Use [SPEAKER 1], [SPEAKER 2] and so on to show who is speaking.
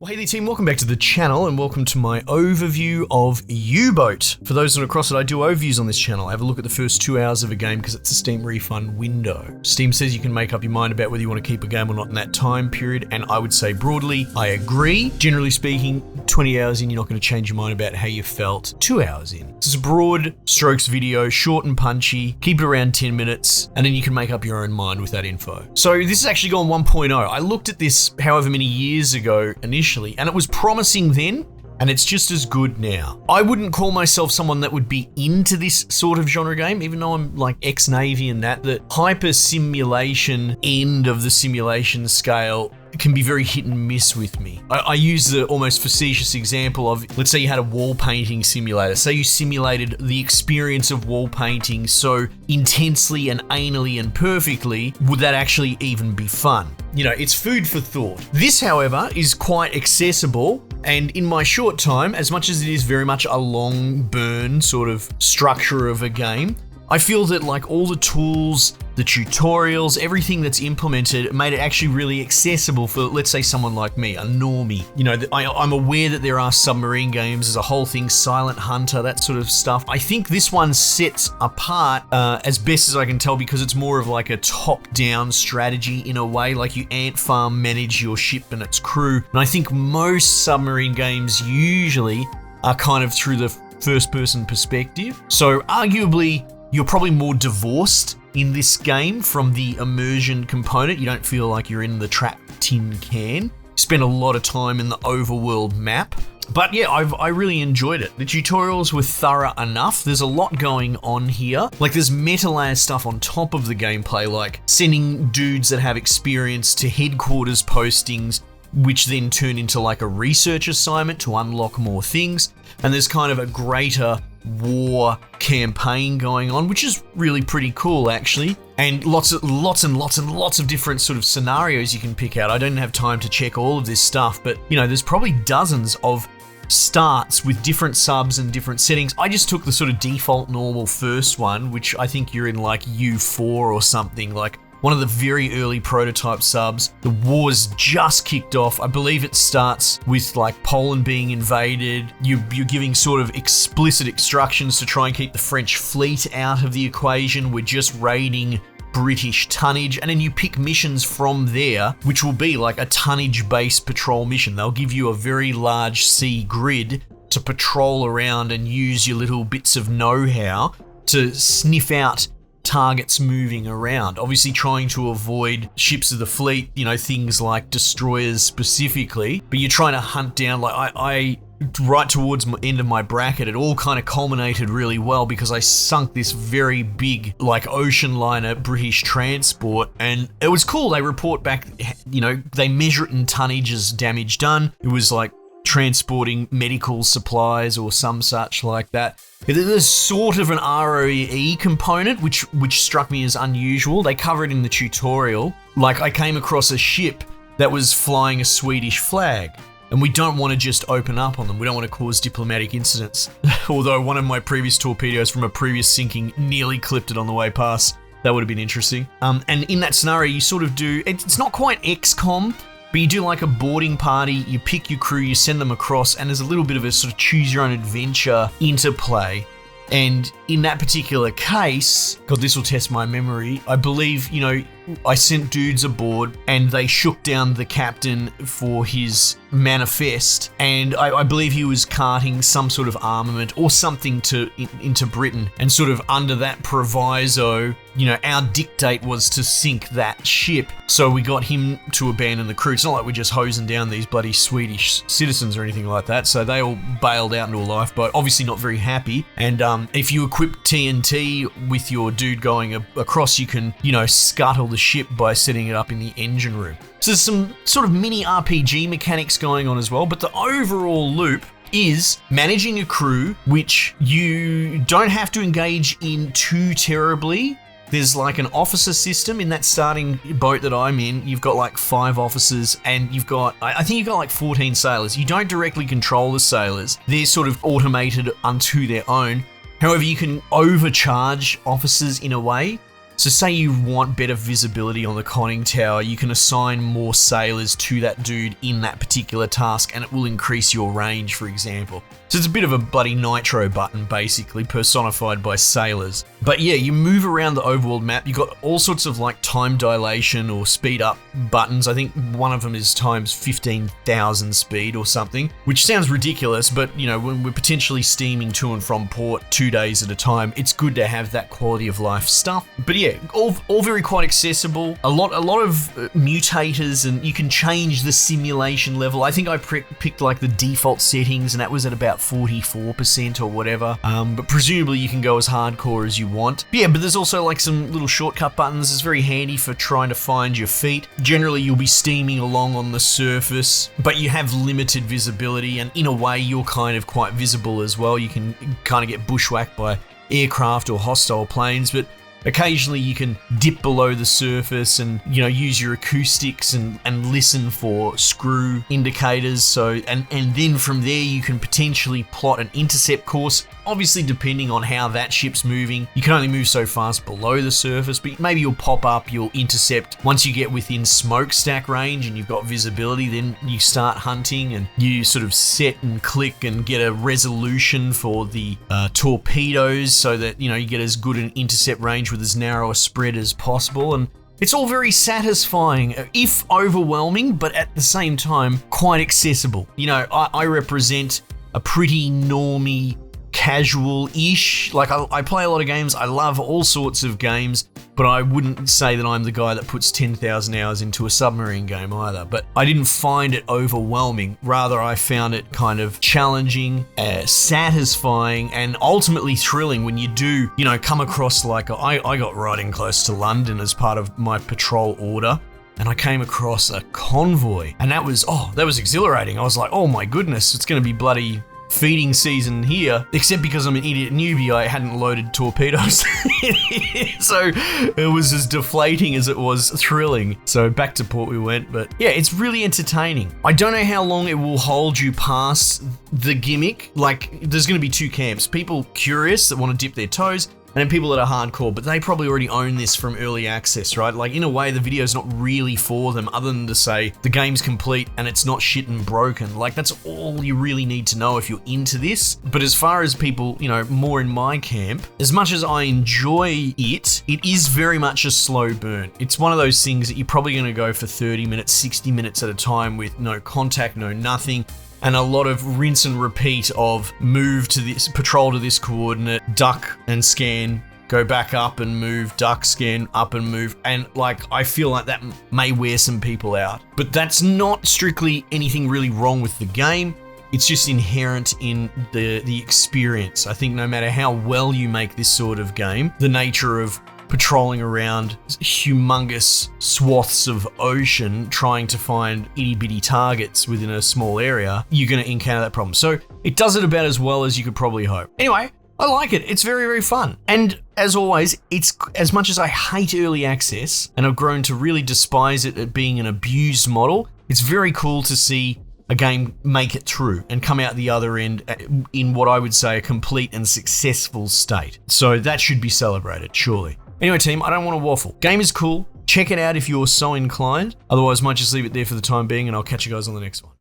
[SPEAKER 1] Well, hey there team, welcome back to the channel and welcome to my overview of U-Boat. For those that are across it, I do overviews on this channel. I have a look at the first 2 hours of a game because it's a Steam refund window. Steam says you can make up your mind about whether you want to keep a game or not in that time period, and I would say broadly, I agree. Generally speaking, 20 hours in, you're not going to change your mind about how you felt 2 hours in. This is a broad strokes video, short and punchy, keep it around 10 minutes, and then you can make up your own mind with that info. So this has actually gone 1.0. I looked at this however many years ago initially, and it was promising then, and it's just as good now. I wouldn't call myself someone that would be into this sort of genre game, even though I'm like ex-Navy and that. The hyper simulation end of the simulation scale can be very hit and miss with me. I use the almost facetious example of, let's say you had a wall painting simulator. Say you simulated the experience of wall painting so intensely and anally and perfectly, would that actually even be fun? You know, it's food for thought. This, however, is quite accessible, and in my short time, as much as it is very much a long burn sort of structure of a game, I feel that like all the tools, the tutorials, everything that's implemented made it actually really accessible for, let's say, someone like me, a normie. You know, I'm aware that there are submarine games, there's a whole thing, Silent Hunter, that sort of stuff. I think this one sets apart as best as I can tell because it's more of like a top-down strategy in a way, like you ant farm manage your ship and its crew. And I think most submarine games usually are kind of through the first-person perspective. So arguably, you're probably more divorced in this game from the immersion component. You don't feel like you're in the trapped tin can. You spend a lot of time in the overworld map. But yeah, I really enjoyed it. The tutorials were thorough enough. There's a lot going on here. Like there's meta layer stuff on top of the gameplay, like sending dudes that have experience to headquarters postings, which then turn into like a research assignment to unlock more things. And there's kind of a greater war campaign going on, which is really pretty cool actually. And lots of different sort of scenarios you can pick out. I don't have time to check all of this stuff, but you know, there's probably dozens of starts with different subs and different settings. I just took the sort of default normal first one, which I think you're in like U4 or something, like one of the very early prototype subs. The war's just kicked off. I believe it starts with like Poland being invaded. You're giving sort of explicit instructions to try and keep the French fleet out of the equation. We're just raiding British tonnage, and then you pick missions from there, which will be like a tonnage-based patrol mission. They'll give you a very large sea grid to patrol around and use your little bits of know-how to sniff out targets moving around, obviously trying to avoid ships of the fleet, you know, things like destroyers specifically, but you're trying to hunt down, like I right towards the end of my bracket, it all kind of culminated really well because I sunk this very big, like ocean liner British transport, and it was cool. They report back, you know, they measure it in tonnage as damage done. It was like transporting medical supplies or some such like that. There's sort of an ROE component, which struck me as unusual. They cover it in the tutorial. Like I came across a ship that was flying a Swedish flag, and we don't want to just open up on them. We don't want to cause diplomatic incidents. Although one of my previous torpedoes from a previous sinking nearly clipped it on the way past. That would have been interesting. And in that scenario, you sort of do, it's not quite XCOM, but you do like a boarding party, you pick your crew, you send them across, and there's a little bit of a sort of choose your own adventure interplay. And in that particular case, God, this will test my memory, I believe, you know, I sent dudes aboard and they shook down the captain for his manifest, and I believe he was carting some sort of armament or something into Britain, and sort of under that proviso, you know, our dictate was to sink that ship, so we got him to abandon the crew. It's not like we're just hosing down these bloody Swedish citizens or anything like that, so they all bailed out into a lifeboat, obviously not very happy. And if you equip TNT with your dude going across, you can, you know, scuttle the ship by setting it up in the engine room. So there's some sort of mini RPG mechanics going on as well, but the overall loop is managing a crew, which you don't have to engage in too terribly. There's like an officer system in that starting boat that I'm in. You've got like 5 officers, and you've got, I think you've got like 14 sailors. You don't directly control the sailors. They're sort of automated unto their own. However, you can overcharge officers in a way. So say you want better visibility on the conning tower, you can assign more sailors to that dude in that particular task and it will increase your range, for example. So it's a bit of a bloody nitro button, basically, personified by sailors. But yeah, you move around the overworld map, you've got all sorts of like time dilation or speed up buttons. I think one of them is times 15,000 speed or something, which sounds ridiculous, but you know, when we're potentially steaming to and from port 2 days at a time, it's good to have that quality of life stuff. But yeah, all very quite accessible. A lot of mutators, and you can change the simulation level. I think I picked like the default settings, and that was at about 44% or whatever. But presumably you can go as hardcore as you want. But yeah, but there's also like some little shortcut buttons. It's very handy for trying to find your feet. Generally, you'll be steaming along on the surface, but you have limited visibility, and in a way, you're kind of quite visible as well. You can kind of get bushwhacked by aircraft or hostile planes, but occasionally you can dip below the surface and, you know, use your acoustics and listen for screw indicators. So, and then from there you can potentially plot an intercept course. Obviously, depending on how that ship's moving, you can only move so fast below the surface, but maybe you'll pop up, you'll intercept. Once you get within smokestack range and you've got visibility, then you start hunting and you sort of set and click and get a resolution for the torpedoes so that, you know, you get as good an intercept range with as narrow a spread as possible. And it's all very satisfying, if overwhelming, but at the same time, quite accessible. You know, I represent a pretty normie, casual-ish, like I play a lot of games, I love all sorts of games, but I wouldn't say that I'm the guy that puts 10,000 hours into a submarine game either. But I didn't find it overwhelming, rather I found it kind of challenging, satisfying, and ultimately thrilling when you do, you know, come across like, I got riding close to London as part of my patrol order, and I came across a convoy, and that was exhilarating. I was like, oh my goodness, it's going to be bloody feeding season here, except because I'm an idiot newbie, I hadn't loaded torpedoes. So it was as deflating as it was thrilling. So back to port we went, but yeah, it's really entertaining. I don't know how long it will hold you past the gimmick. Like, there's going to be two camps: people curious that want to dip their toes, and then people that are hardcore, but they probably already own this from early access, right? Like, in a way, the video's not really for them, other than to say the game's complete and it's not shit and broken. Like, that's all you really need to know if you're into this. But as far as people, you know, more in my camp, as much as I enjoy it, it is very much a slow burn. It's one of those things that you're probably going to go for 30 minutes, 60 minutes at a time with no contact, no nothing. And a lot of rinse and repeat of move to this, patrol to this coordinate, duck and scan, go back up and move, duck, scan, up and move. And like, I feel like that may wear some people out. But that's not strictly anything really wrong with the game. It's just inherent in the experience. I think no matter how well you make this sort of game, the nature of patrolling around humongous swaths of ocean trying to find itty-bitty targets within a small area, you're going to encounter that problem. So it does it about as well as you could probably hope. Anyway, I like it. It's very, very fun. And as always, it's, as much as I hate early access and I've grown to really despise it at being an abused model, it's very cool to see a game make it through and come out the other end in what I would say a complete and successful state. So that should be celebrated, surely. Anyway, team, I don't want to waffle. Game is cool. Check it out if you're so inclined. Otherwise, might just leave it there for the time being, and I'll catch you guys on the next one.